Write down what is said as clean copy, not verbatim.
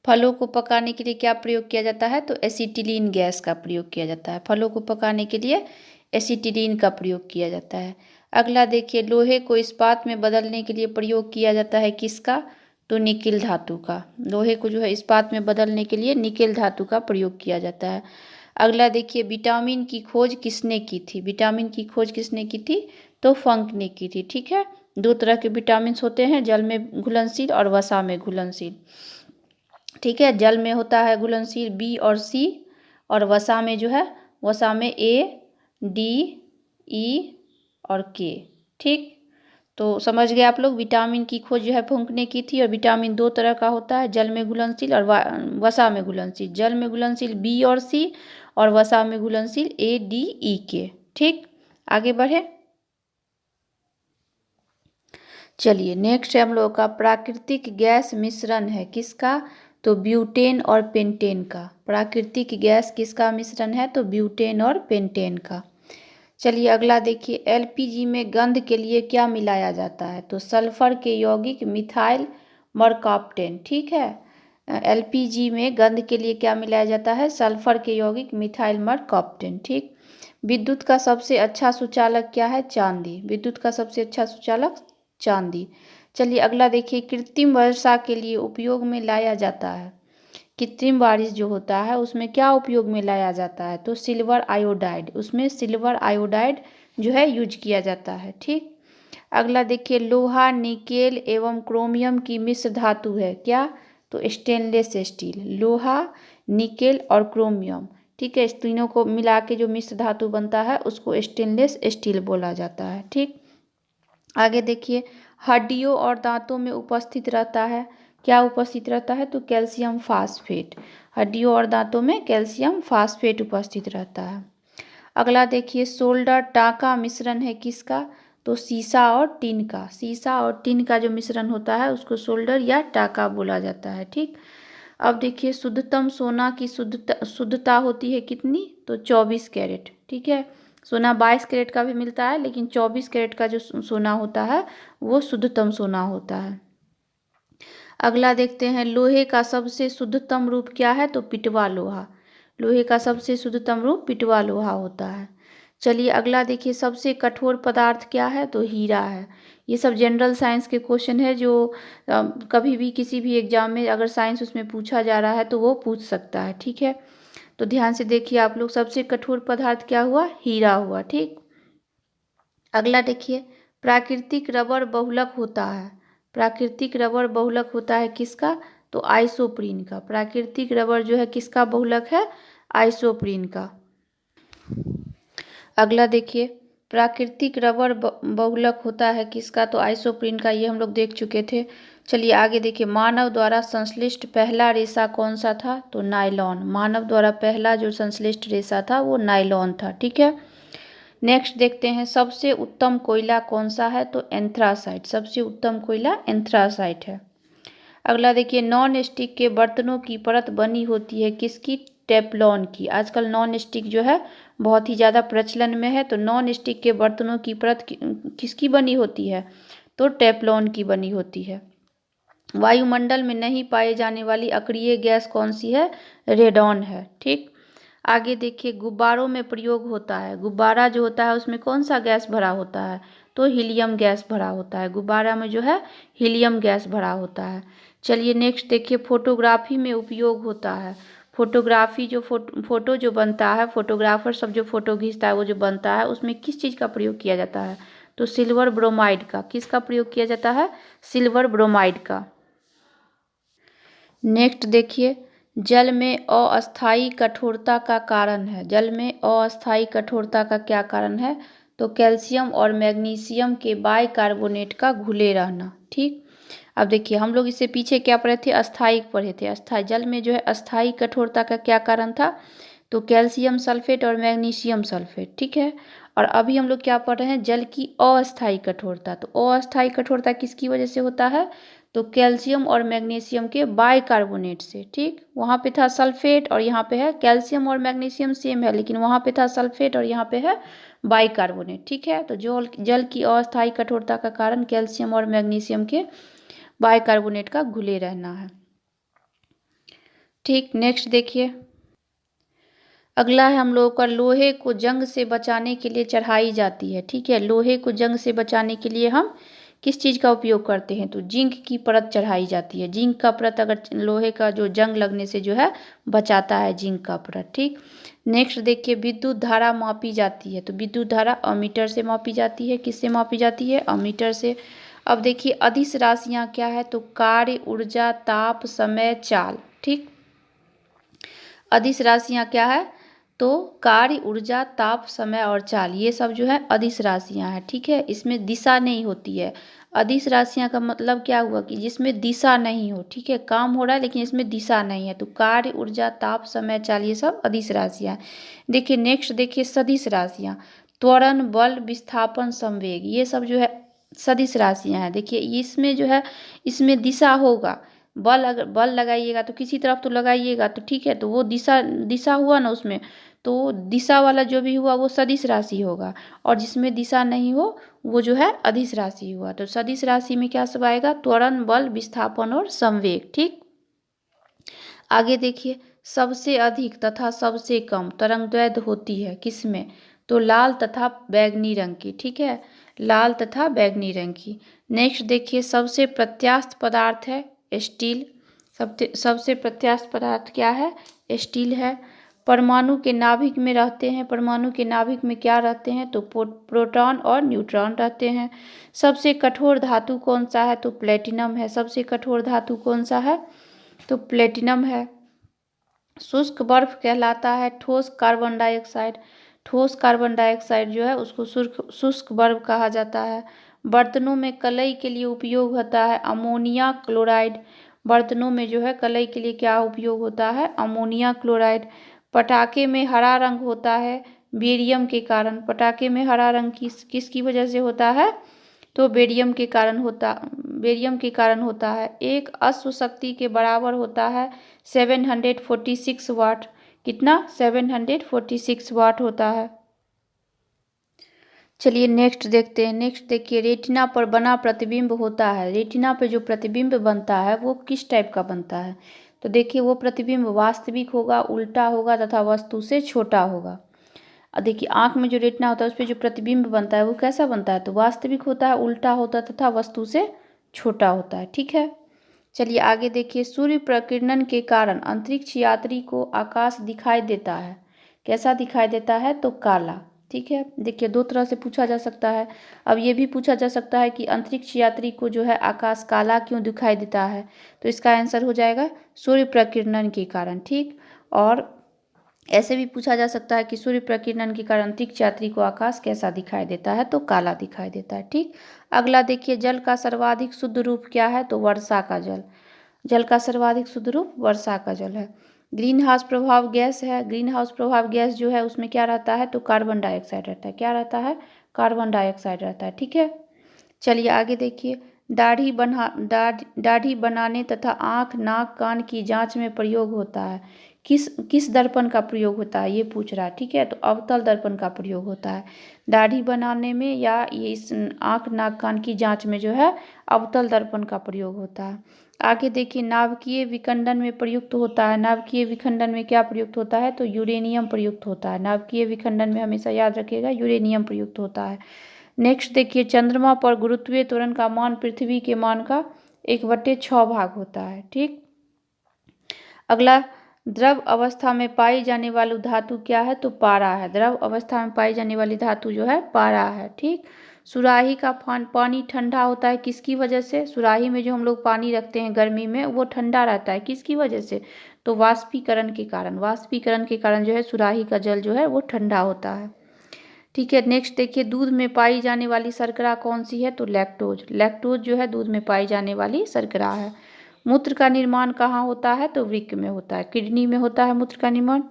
फलों को पकाने के लिए क्या प्रयोग किया जाता है? तो एसिटिलीन गैस का प्रयोग किया जाता है। फलों को पकाने के लिए एसिटिलीन का प्रयोग किया जाता है। अगला देखिए, लोहे को इस्पात में बदलने के लिए प्रयोग किया जाता है किसका? तो निकेल धातु का। लोहे को जो है इस्पात में बदलने के लिए निकेल धातु का प्रयोग किया जाता है। अगला देखिए, विटामिन की खोज किसने की थी? विटामिन की खोज किसने की थी? तो फंक ने की थी। ठीक है, दो तरह के विटामिन होते हैं, जल में घुलनशील और वसा में घुलनशील। ठीक है, जल में होता है घुलनशील बी और सी, और वसा में जो है, वसा में ए, डी, ई और के। ठीक, तो समझ गए आप लोग। विटामिन की खोज जो है फंक ने की थी, और विटामिन दो तरह का होता है, जल में घुलनशील और वसा में घुलनशील। जल में घुलनशील बी और सी, और वसा में घुलनशील ए, डी, ई, के। ठीक, आगे बढ़े। चलिए, नेक्स्ट है हम लोग का प्राकृतिक गैस मिश्रण है किसका? तो ब्यूटेन और पेंटेन का। प्राकृतिक गैस किसका मिश्रण है? तो ब्यूटेन और पेंटेन का। चलिए अगला देखिए, एलपीजी में गंध के लिए क्या मिलाया जाता है? तो सल्फर के यौगिक मिथाइल मरकाप्टेन। ठीक है, एलपीजी में गंध के लिए क्या मिलाया जाता है? सल्फर के यौगिक मिथाइल मरकाप्टेन। ठीक, विद्युत का सबसे अच्छा सुचालक क्या है? चांदी। विद्युत का सबसे अच्छा सुचालक चांदी। चलिए अगला देखिए, कृत्रिम वर्षा के लिए उपयोग में लाया जाता है। कृत्रिम बारिश जो होता है उसमें क्या उपयोग में लाया जाता है? तो सिल्वर आयोडाइड। उसमें सिल्वर आयोडाइड जो है यूज किया जाता है। ठीक, अगला देखिए, लोहा, निकेल एवं क्रोमियम की मिश्र धातु है क्या? तो स्टेनलेस स्टील। लोहा, निकेल और क्रोमियम, ठीक है, इस तीनों को मिला के जो मिश्र धातु बनता है उसको स्टेनलेस स्टील बोला जाता है। ठीक, आगे देखिए, हड्डियों और दांतों में उपस्थित रहता है, क्या उपस्थित रहता है? तो कैल्शियम फास्फेट। हड्डियों और दांतों में कैल्शियम फास्फेट उपस्थित रहता है। अगला देखिए, सोल्डर टाका मिश्रण है किसका? तो सीसा और टिन का। सीसा और टिन का जो मिश्रण होता है उसको सोल्डर या टाका बोला जाता है। ठीक, अब देखिए, शुद्धतम सोना की शुद्धता होती है कितनी? तो 24 कैरेट। ठीक है, सोना 22 कैरेट का भी मिलता है, लेकिन 24 कैरेट का जो सोना होता है वो शुद्धतम सोना होता है। अगला देखते हैं, लोहे का सबसे शुद्धतम रूप क्या है? तो पिटवा लोहा। लोहे का सबसे शुद्धतम रूप पिटवा लोहा होता है। चलिए अगला देखिए, सबसे कठोर पदार्थ क्या है? तो हीरा है। ये सब जनरल साइंस के क्वेश्चन है जो कभी भी किसी भी एग्जाम में अगर साइंस उसमें पूछा जा रहा है तो वो पूछ सकता है। ठीक है, तो ध्यान से देखिए आप लोग, सबसे कठोर पदार्थ क्या हुआ? हीरा हुआ। ठीक, अगला देखिए, प्राकृतिक रबर बहुलक होता है। प्राकृतिक रबर बहुलक होता है किसका? तो आइसोप्रीन का। प्राकृतिक रबर जो है किसका बहुलक है? आइसोप्रीन का। अगला देखिए, प्राकृतिक रबर बहुलक होता है किसका? तो आइसोप्रीन का, ये हम लोग देख चुके थे। चलिए आगे देखिए, मानव द्वारा संश्लिष्ट पहला रेशा कौन सा था? तो नायलॉन। मानव द्वारा पहला जो संश्लिष्ट रेशा था वो नायलॉन था। ठीक है, नेक्स्ट देखते हैं, सबसे उत्तम कोयला कौन सा है? तो एंथ्रासाइट। सबसे उत्तम कोयला एंथ्रासाइट है। अगला देखिए, नॉन स्टिक के बर्तनों की परत बनी होती है किसकी? टेफ्लॉन की। आजकल नॉन स्टिक जो है बहुत ही ज़्यादा प्रचलन में है, तो नॉन स्टिक के बर्तनों की परत किसकी बनी होती है? तो टेफ्लॉन की बनी होती है। वायुमंडल में नहीं पाए जाने वाली अक्रिय गैस कौन सी है? रेडॉन है। ठीक, आगे देखिए, गुब्बारों में प्रयोग होता है। गुब्बारा जो होता है उसमें कौन सा गैस भरा होता है? तो हीलियम गैस भरा होता है। गुब्बारा में जो है हीलियम गैस भरा होता है। चलिए नेक्स्ट देखिए, फोटोग्राफी में उपयोग होता है। फोटोग्राफी जो फोटो जो बनता है, फोटोग्राफर सब जो फोटो खींचता है वो जो बनता है, उसमें किस चीज़ का प्रयोग किया जाता है? तो सिल्वर ब्रोमाइड का। किसका प्रयोग किया जाता है? सिल्वर ब्रोमाइड का। नेक्स्ट देखिए, जल में अस्थायी कठोरता का कारण है। जल में अस्थायी कठोरता का क्या कारण है? तो कैल्शियम और मैग्नीशियम के बाइकार्बोनेट का घुले रहना। ठीक, अब देखिए, हम लोग इससे पीछे क्या पढ़े थे? अस्थायी पढ़े थे। अस्थायी, जल में जो है अस्थायी कठोरता का क्या कारण था? तो कैल्शियम सल्फेट और मैग्नीशियम सल्फेट। ठीक है, और अभी हम लोग क्या पढ़ रहे हैं? जल की अस्थायी कठोरता। तो अस्थायी कठोरता किसकी वजह से होता है? तो कैल्शियम और मैग्नीशियम के बाइकार्बोनेट से। ठीक, वहाँ पे था सल्फेट और यहाँ पे है कैल्शियम और मैग्नीशियम सेम है, लेकिन वहाँ पे था सल्फेट और यहाँ पे है बाइकार्बोनेट। ठीक है, तो जल की अस्थायी कठोरता का कारण कैल्शियम और मैग्नीशियम के बाइकार्बोनेट का घुले रहना है। ठीक, नेक्स्ट देखिए। अगला है हम लोगों का, लोहे को जंग से बचाने के लिए चढ़ाई जाती है। ठीक है, लोहे को जंग से बचाने के लिए हम किस चीज़ का उपयोग करते हैं? तो जिंक की परत चढ़ाई जाती है। जिंक का परत अगर लोहे का जो जंग लगने से जो है बचाता है, जिंक का परत। ठीक, नेक्स्ट देखिए, विद्युत धारा मापी जाती है। तो विद्युत धारा अमीटर से मापी जाती है। किससे मापी जाती है? अमीटर से। अब देखिए, अदिश राशियाँ क्या है? तो कार्य, ऊर्जा, ताप, समय, चाल। ठीक, अदिश राशियाँ क्या है? तो कार्य, ऊर्जा, ताप, समय और चाल, ये सब जो है अदिश राशियाँ हैं। ठीक है, इसमें दिशा नहीं होती है। अदिश राशियाँ का मतलब क्या हुआ कि जिसमें दिशा नहीं हो। ठीक है, काम हो रहा है लेकिन इसमें दिशा नहीं है। तो कार्य, ऊर्जा, ताप, समय, चाल, ये सब अदिश राशियाँ हैं। देखिए नेक्स्ट देखिए, सदिश राशियाँ, त्वरण, बल, विस्थापन, संवेग, ये सब जो है सदिश राशियाँ हैं। देखिए इसमें जो है, इसमें दिशा होगा। बल, अगर बल लगाइएगा तो किसी तरफ तो लगाइएगा, तो ठीक है, तो वो दिशा दिशा हुआ ना उसमें, तो दिशा वाला जो भी हुआ वो सदिश राशि होगा। और जिसमें दिशा नहीं हो वो जो है अदिश राशि हुआ। तो सदिश राशि में क्या सब आएगा? त्वरण, बल, विस्थापन और संवेग। ठीक, आगे देखिए, सबसे अधिक तथा सबसे कम तरंगदैर्घ्य होती है किसमें? तो लाल तथा बैंगनी रंग की। ठीक है, लाल तथा बैंगनी रंग की। नेक्स्ट देखिए, सबसे प्रत्यास्थ पदार्थ है स्टील। सबसे प्रत्यास्थ पदार्थ क्या है? स्टील है। परमाणु के नाभिक में रहते हैं। परमाणु के नाभिक में क्या रहते हैं? तो प्रोटॉन और न्यूट्रॉन रहते हैं। सबसे कठोर धातु कौन सा है? तो प्लेटिनम है। सबसे कठोर धातु कौन सा है? तो प्लेटिनम है। शुष्क बर्फ कहलाता है ठोस कार्बन डाइऑक्साइड। ठोस कार्बन डाइऑक्साइड जो है उसको शुष्क बर्फ कहा जाता है। बर्तनों में कलई के लिए उपयोग होता है अमोनिया क्लोराइड। बर्तनों में जो है कलई के लिए क्या उपयोग होता है? Ammonia chloride. पटाखे में हरा रंग होता है बेरियम के कारण। पटाखे में हरा रंग किसकी वजह से होता है? तो बेरियम के कारण होता है। एक अश्व शक्ति के बराबर होता है 746 वाट। कितना? 746 वाट होता है। चलिए नेक्स्ट देखते हैं। नेक्स्ट देखिए, रेटिना पर बना प्रतिबिंब होता है। रेटिना पर जो प्रतिबिंब बनता है वो किस टाइप का बनता है? तो देखिए, वो प्रतिबिंब वास्तविक होगा, उल्टा होगा तथा वस्तु से छोटा होगा। देखिए, आँख में जो रेटिना होता है उस पर जो प्रतिबिंब बनता है वो कैसा बनता है? तो वास्तविक होता है, उल्टा होता है तथा वस्तु से छोटा होता है। ठीक है, चलिए आगे देखिए, सूर्य प्रकीर्णन के कारण अंतरिक्ष यात्री को आकाश दिखाई देता है। कैसा दिखाई देता है? तो काला। ठीक है, देखिए दो तरह से पूछा जा सकता है। अब ये भी पूछा जा सकता है कि अंतरिक्ष यात्री को जो है आकाश काला क्यों दिखाई देता है? तो इसका आंसर हो जाएगा सूर्य प्रकीर्णन के कारण। ठीक, और ऐसे भी पूछा जा सकता है कि सूर्य प्रकीर्णन के कारण अंतरिक्ष यात्री को आकाश कैसा दिखाई देता है? तो काला दिखाई देता है। ठीक, अगला देखिए, जल का सर्वाधिक शुद्ध रूप क्या है? तो वर्षा का जल। जल का सर्वाधिक शुद्ध रूप वर्षा का जल है। ग्रीन हाउस प्रभाव गैस है। ग्रीन हाउस प्रभाव गैस जो है उसमें क्या रहता है? तो कार्बन डाइऑक्साइड रहता है। क्या रहता है? कार्बन डाइऑक्साइड रहता है। ठीक है, चलिए आगे देखिए, दाढ़ी बनाने तथा आँख, नाक, कान की जांच में प्रयोग होता है। किस दर्पण का प्रयोग होता है? ये पूछ रहा है। ठीक है, तो अवतल दर्पण का प्रयोग होता है दाढ़ी बनाने में, या ये इस आँख, नाक, कान की जांच में जो है अवतल दर्पण का प्रयोग होता है। आगे देखिए, नाभिकीय विखंडन में प्रयुक्त होता है। नाभिकीय विखंडन में क्या प्रयुक्त होता है? तो यूरेनियम प्रयुक्त होता है। नाभिकीय विखंडन में हमेशा याद रखिएगा यूरेनियम प्रयुक्त होता है। नेक्स्ट देखिए, चंद्रमा पर गुरुत्वीय त्वरण का मान पृथ्वी के मान का 1/6 भाग होता है। ठीक, अगला, द्रव अवस्था में पाई जाने वाली धातु क्या है? तो पारा है। द्रव अवस्था में पाई जाने वाली धातु जो है पारा है। ठीक, सुराही का पानी ठंडा होता है किसकी वजह से? सुराही में जो हम लोग पानी रखते हैं गर्मी में वो ठंडा रहता है किसकी वजह से? तो वाष्पीकरण के कारण। वाष्पीकरण के कारण जो है सुराही का जल जो है वो ठंडा होता है। ठीक है, नेक्स्ट देखिए, दूध में पाई जाने वाली शर्करा कौन सी है? तो लैक्टोज। लैक्टोज जो है दूध में पाई जाने वाली शर्करा है। मूत्र का निर्माण कहाँ होता है? तो वृक्क में होता है। किडनी में होता है मूत्र का निर्माण।